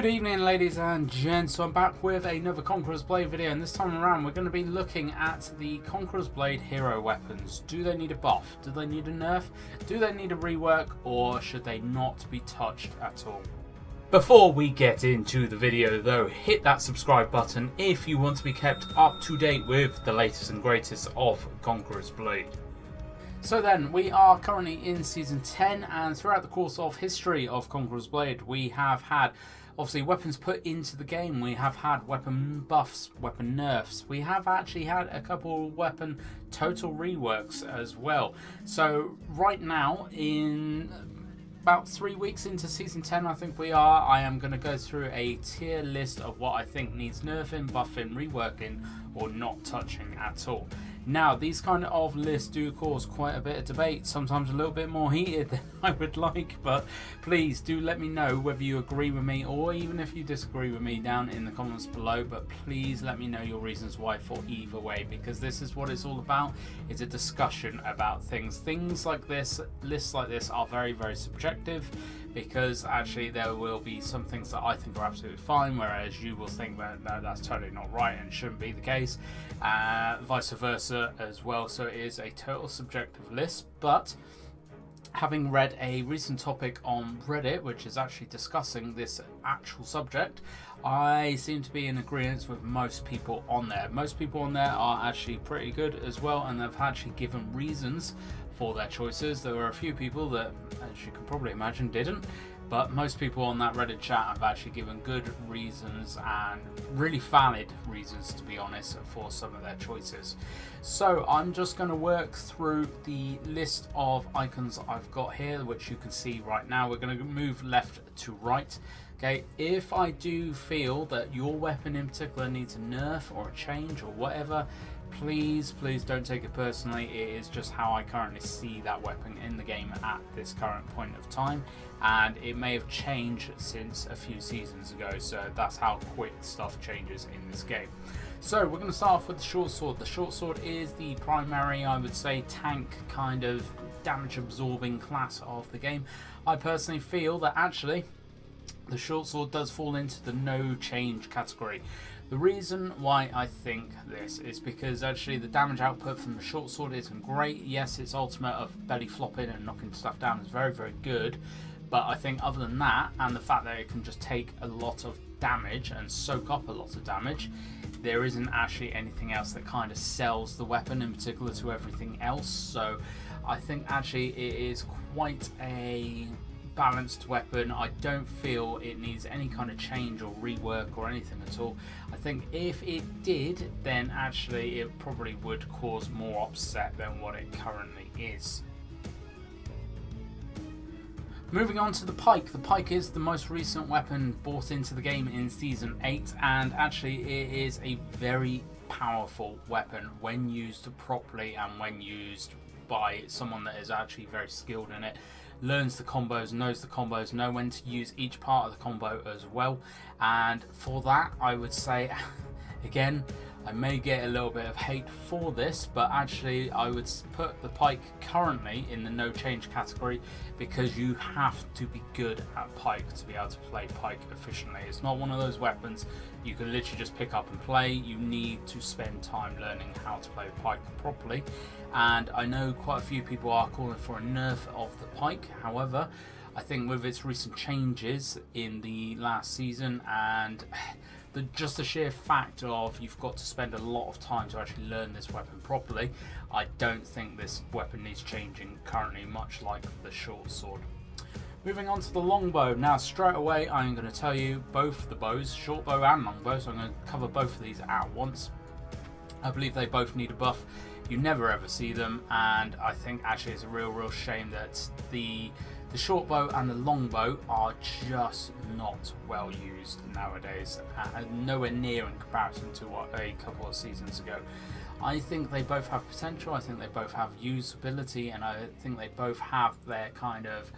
Good evening, ladies and gents. So I'm back with another Conquerors Blade video, and this time around we're going to be looking at the Conquerors Blade hero weapons. Do they need a buff? Do they need a nerf? Do they need a rework? Or should they not be touched at all? Before we get into the video though, hit that subscribe button if you want to be kept up to date with the latest and greatest of Conquerors Blade. So then, we are currently in Season 10, and throughout the course of history of Conquerors Blade, we have had, obviously, weapons put into the game. We have had weapon buffs, weapon nerfs. We have actually had a couple weapon total reworks as well. So right now, in about 3 weeks into Season 10, I think we are, I am going to go through a tier list of what I think needs nerfing, buffing, reworking, or not touching at all. Now, these kind of lists do cause quite a bit of debate, sometimes a little bit more heated than I would like, but please do let me know whether you agree with me or even if you disagree with me down in the comments below. But please let me know your reasons why for either way, because this is what it's all about. It's a discussion about things. Things like this, lists like this are very, very subjective, because actually there will be some things that I think are absolutely fine, whereas you will think that that's totally not right and shouldn't be the case, vice versa as well. So it is a total subjective list. But having read a recent topic on Reddit which is actually discussing this actual subject, I seem to be in agreement with most people on there. Most people on there are actually pretty good as well, and they've actually given reasons for their choices. There were a few people that, as you can probably imagine, didn't, but most people on that Reddit chat have actually given good reasons and really valid reasons, to be honest, for some of their choices. So I'm just going to work through the list of icons I've got here, which you can see right now. We're going to move left to right. Okay, if I do feel that your weapon in particular needs a nerf or a change or whatever, please don't take it personally. It is just how I currently see that weapon in the game at this current point of time, and it may have changed since a few seasons ago, so that's how quick stuff changes in this game. So we're going to start off with the short sword. The short sword is the primary, I would say, tank kind of damage absorbing class of the game. I personally feel that actually the short sword does fall into the no change category. The reason why I think this is because actually the damage output from the short sword isn't great. Yes, its ultimate of belly flopping and knocking stuff down is very, very good, but I think other than that, and the fact that it can just take a lot of damage and soak up a lot of damage, there isn't actually anything else that kind of sells the weapon in particular to everything else. So I think actually it is quite a balanced weapon. I don't feel it needs any kind of change or rework or anything at all. I think if it did, then actually it probably would cause more upset than what it currently is. Moving on to the Pike. The Pike is the most recent weapon brought into the game in Season 8, and actually it is a very powerful weapon when used properly and when used by someone that is actually very skilled in it. Learns the combos, knows the combos, know when to use each part of the combo as well. And for that, I would say, again, I may get a little bit of hate for this, but actually I would put the Pike currently in the no change category, because you have to be good at Pike to be able to play Pike efficiently. It's not one of those weapons you can literally just pick up and play. You need to spend time learning how to play Pike properly, and I know quite a few people are calling for a nerf of the Pike. However, I think with its recent changes in the last season and just the sheer fact of you've got to spend a lot of time to actually learn this weapon properly, I don't think this weapon needs changing currently, much like the short sword. Moving on to the longbow. Now straight away I'm going to tell you both the bows, short bow and long bow, so I'm going to cover both of these at once. I believe they both need a buff. You never ever see them, and I think actually it's a real shame that the short bow and the long bow are just not well used nowadays, and nowhere near in comparison to what a couple of seasons ago. I think they both have potential, I think they both have usability, and I think they both have their kind of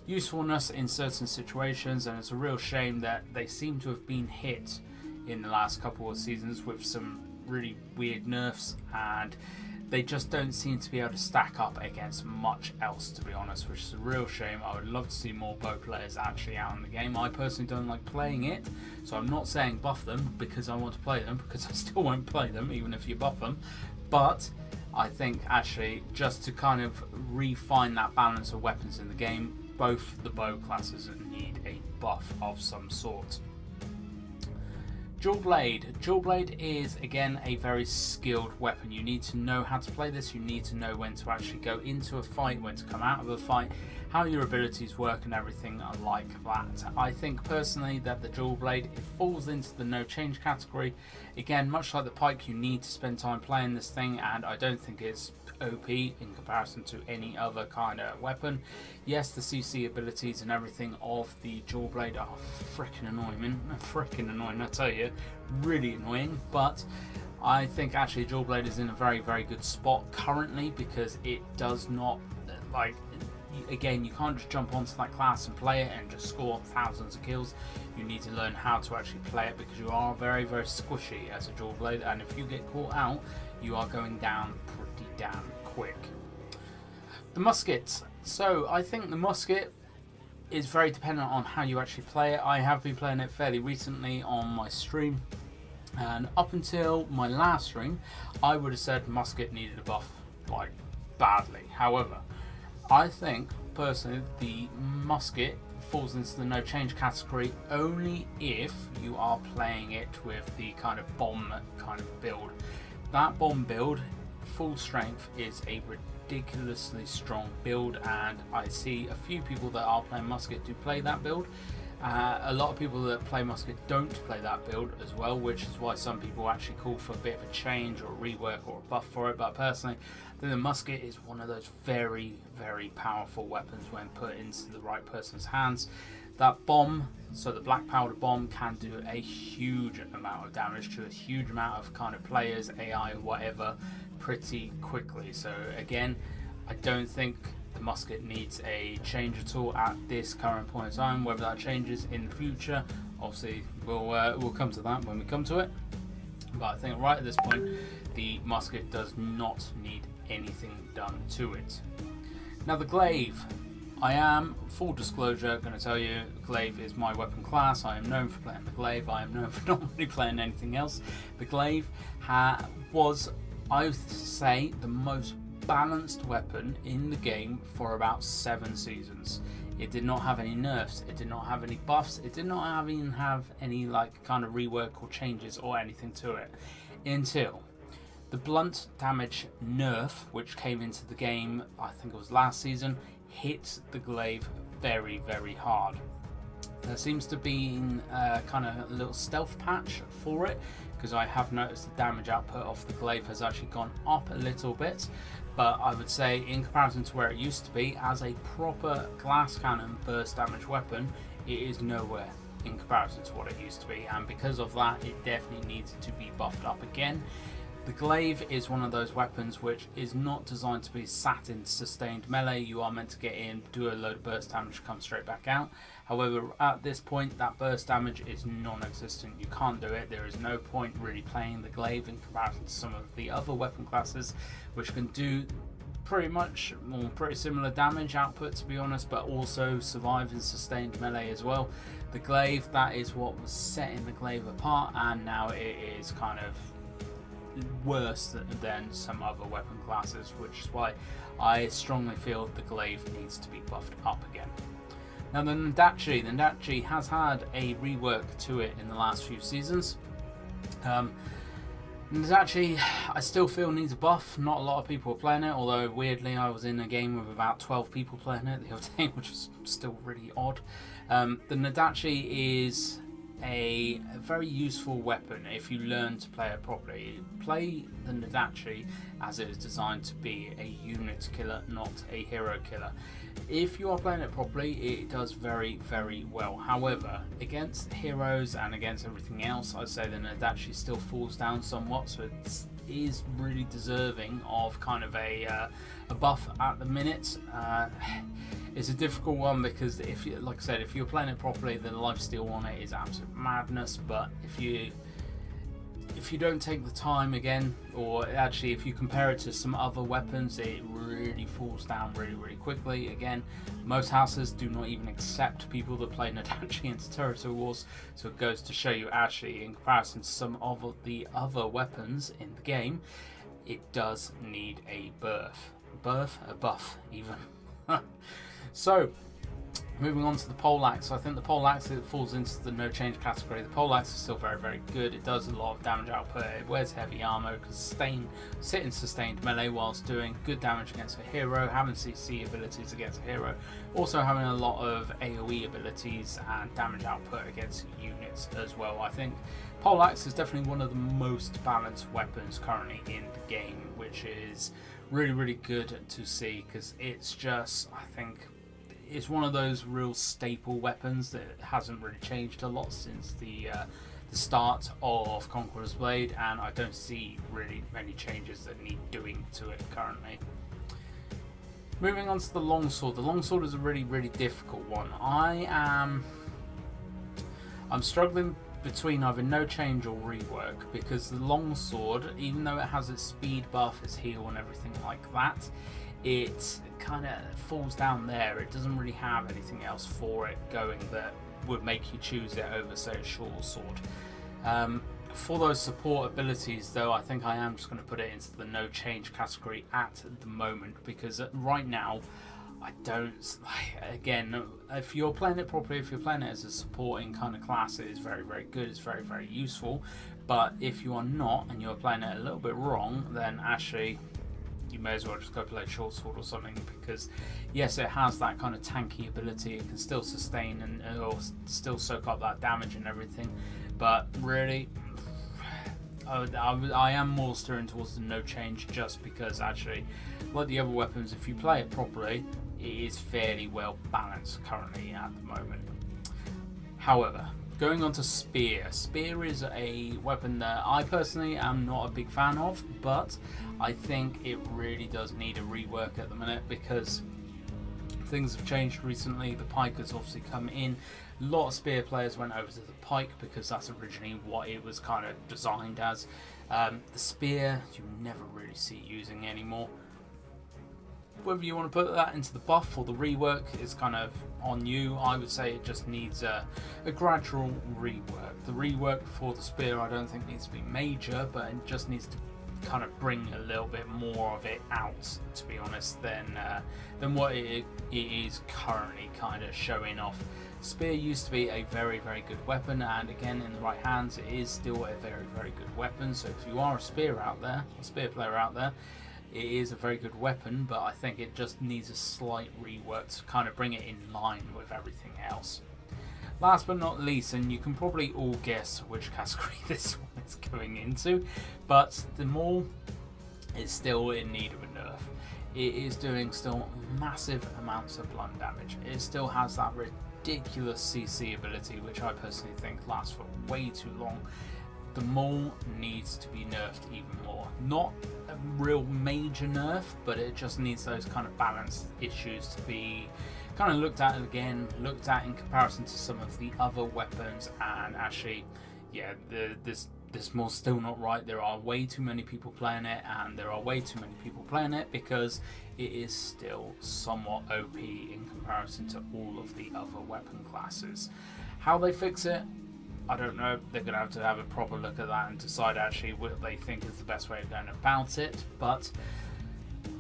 usefulness in certain situations, and it's a real shame that they seem to have been hit in the last couple of seasons with some really weird nerfs, and they just don't seem to be able to stack up against much else, to be honest, which is a real shame. I would love to see more bow players actually out in the game. I personally don't like playing it, so I'm not saying buff them because I want to play them, because I still won't play them even if you buff them. But I think actually just to kind of refine that balance of weapons in the game, both the bow classes need a buff of some sort. Dual Blade. Dual Blade is again a very skilled weapon. You need to know how to play this, you need to know when to actually go into a fight, when to come out of a fight, how your abilities work and everything like that. I think personally that the Dual Blade, it falls into the no change category. Again, much like the Pike, you need to spend time playing this thing, and I don't think it's OP in comparison to any other kind of weapon. Yes, the CC abilities and everything of the Dual Blade are freaking annoying, man. Freaking annoying, I tell you, really annoying. But I think actually Dual Blade is in a very, very good spot currently, because it does not, like, again, you can't just jump onto that class and play it and just score thousands of kills. You need to learn how to actually play it, because you are very, very squishy as a Dual Blade, and if you get caught out, you are going down pretty damn quick. The Musket. So I think the Musket is very dependent on how you actually play it. I have been playing it fairly recently on my stream, and up until my last stream I would have said Musket needed a buff, like, badly. However, I think personally the Musket falls into the no change category only if you are playing it with the kind of bomb kind of build. That bomb build, full strength, is a ridiculously strong build, and I see a few people that are playing Musket do play that build. A lot of people that play Musket don't play that build as well, which is why some people actually call for a bit of a change or a rework or a buff for it. But personally, I think the Musket is one of those very, very powerful weapons when put into the right person's hands. That bomb, so the black powder bomb, can do a huge amount of damage to a huge amount of kind of players, AI, whatever, pretty quickly. So again, I don't think the Musket needs a change at all at this current point in time. Whether that changes in the future, obviously we'll come to that when we come to it. But I think right at this point, the Musket does not need anything done to it. Now the Glaive. I am, full disclosure, going to tell you, Glaive is my weapon class. I am known for playing the Glaive. I am known for not really playing anything else. The Glaive was, I would say, the most balanced weapon in the game for about 7 seasons. It did not have any nerfs, it did not have any buffs, it did not even have any like kind of rework or changes or anything to it, until the blunt damage nerf, which came into the game, I think it was last season, hit the Glaive very, very hard. There seems to be kind of a little stealth patch for it, because I have noticed the damage output of the Glaive has actually gone up a little bit, but I would say in comparison to where it used to be as a proper glass cannon burst damage weapon, it is nowhere in comparison to what it used to be, and because of that it definitely needs to be buffed up again. The Glaive is one of those weapons which is not designed to be sat in sustained melee. You are meant to get in, do a load of burst damage, come straight back out. However, at this point, that burst damage is non-existent. You can't do it. There is no point really playing the Glaive in comparison to some of the other weapon classes, which can do pretty much or pretty similar damage output, to be honest, but also survive in sustained melee as well. The Glaive, that is what was setting the Glaive apart, and now it is kind of worse than some other weapon classes, which is why I strongly feel the Glaive needs to be buffed up again. Now the Nodachi has had a rework to it in the last few seasons. Nodachi, I still feel needs a buff. Not a lot of people are playing it, although weirdly I was in a game with about 12 people playing it the other day, which is still really odd. The Nodachi is a very useful weapon if you learn to play it properly. Play the Nodachi as it is designed to be a unit killer, not a hero killer. If you are playing it properly, it does very, very well. However, against heroes and against everything else, I'd say the Nodachi still falls down somewhat, so it is really deserving of kind of a buff at the minute. It's a difficult one because, if you, like I said, if you're playing it properly, the lifesteal on it is absolute madness. But if you if you don't take the time again, or actually if you compare it to some other weapons, it really falls down really quickly. Again, most houses do not even accept people that play Nodachi into Territory Wars, so it goes to show you actually in comparison to some of the other weapons in the game, it does need a buff even. So moving on to the Polax, I think the Polax, it falls into the no change category. The Polax is still very good. It does a lot of damage output. It wears heavy armor, sitting sustained melee whilst doing good damage against a hero, having CC abilities against a hero, also having a lot of AoE abilities and damage output against units as well. I think Polax is definitely one of the most balanced weapons currently in the game, which is really good to see, because it's just, I think, it's one of those real staple weapons that hasn't really changed a lot since the start of Conquerors Blade, and I don't see really many changes that need doing to it currently. Moving on to the longsword. The longsword is a really difficult one. I'm struggling between either no change or rework, because the longsword, even though it has its speed buff, its heal and everything like that, it kind of falls down there. It doesn't really have anything else for it going that would make you choose it over, say, a short sword. For those support abilities, though, I think I am just going to put it into the no change category at the moment, because right now I don't, again, if you're playing it properly, if you're playing it as a supporting kind of class, it is very good, it's very useful. But if you are not, and you're playing it a little bit wrong, then actually you may as well just go play short sword or something, because yes, it has that kind of tanky ability, it can still sustain and or still soak up that damage and everything, but really I am more steering towards the no change, just because actually, like the other weapons, if you play it properly, it is fairly well balanced currently at the moment. However, going on to Spear. Spear is a weapon that I personally am not a big fan of, but I think it really does need a rework at the minute, because things have changed recently. The Pike has obviously come in. A lot of Spear players went over to the Pike because that's originally what it was kind of designed as. The Spear you never really see using anymore. Whether you want to put that into the buff or the rework is kind of on you. I would say it just needs a gradual rework. The rework for the Spear I don't think needs to be major, but it just needs to kind of bring a little bit more of it out, to be honest, than what it is currently kind of showing off. Spear used to be a very good weapon, and again, in the right hands, it is still a very good weapon. So if you are a Spear out there, a Spear player out there, it is a very good weapon, but I think it just needs a slight rework to kind of bring it in line with everything else. Last but not least, and you can probably all guess which category this one is going into, but the Maul is still in need of a nerf. It is doing still massive amounts of blunt damage. It still has that ridiculous CC ability, which I personally think lasts for way too long. The Maul needs to be nerfed even more. Not a real major nerf, but it just needs those kind of balance issues to be kind of looked at again, looked at in comparison to some of the other weapons, and actually, yeah, this Maul's still not right. There are way too many people playing it, and there are way too many people playing it because it is still somewhat OP in comparison to all of the other weapon classes. How they fix it, I don't know. They're going to have a proper look at that and decide actually what they think is the best way of going about it, but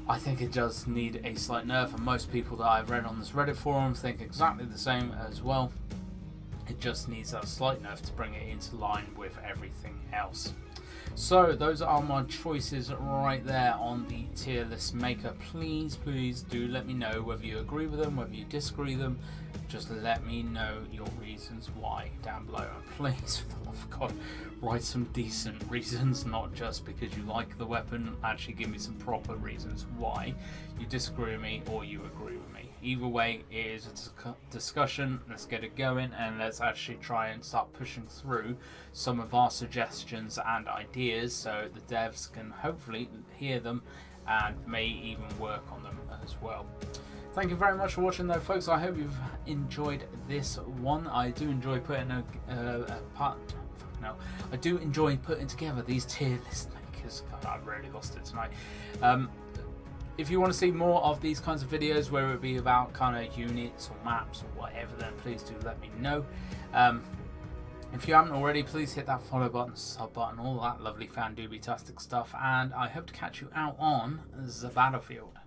I think it does need a slight nerf, and most people that I've read on this Reddit forum think exactly the same as well. It just needs that slight nerf to bring it into line with everything else. So those are my choices right there on the tier list maker. Please do let me know whether you agree with them, whether you disagree with them. Just let me know your reasons why down below, and please, for the love of God, write some decent reasons, not just because you like the weapon. Actually give me some proper reasons why you disagree with me or you agree with me. Either way, it is a discussion. Let's get it going, and let's actually try and start pushing through some of our suggestions and ideas so the devs can hopefully hear them and may even work on them as well. Thank you very much for watching though, folks. I hope you've enjoyed this one. I do enjoy putting a thumbnail. I do enjoy putting together these tier list makers. God, I've really lost it tonight. If you want to see more of these kinds of videos, whether it be about kind of units or maps or whatever, then please do let me know. If you haven't already, please hit that follow button, sub button, all that lovely fan-dooby-tastic stuff, and I hope to catch you out on the battlefield.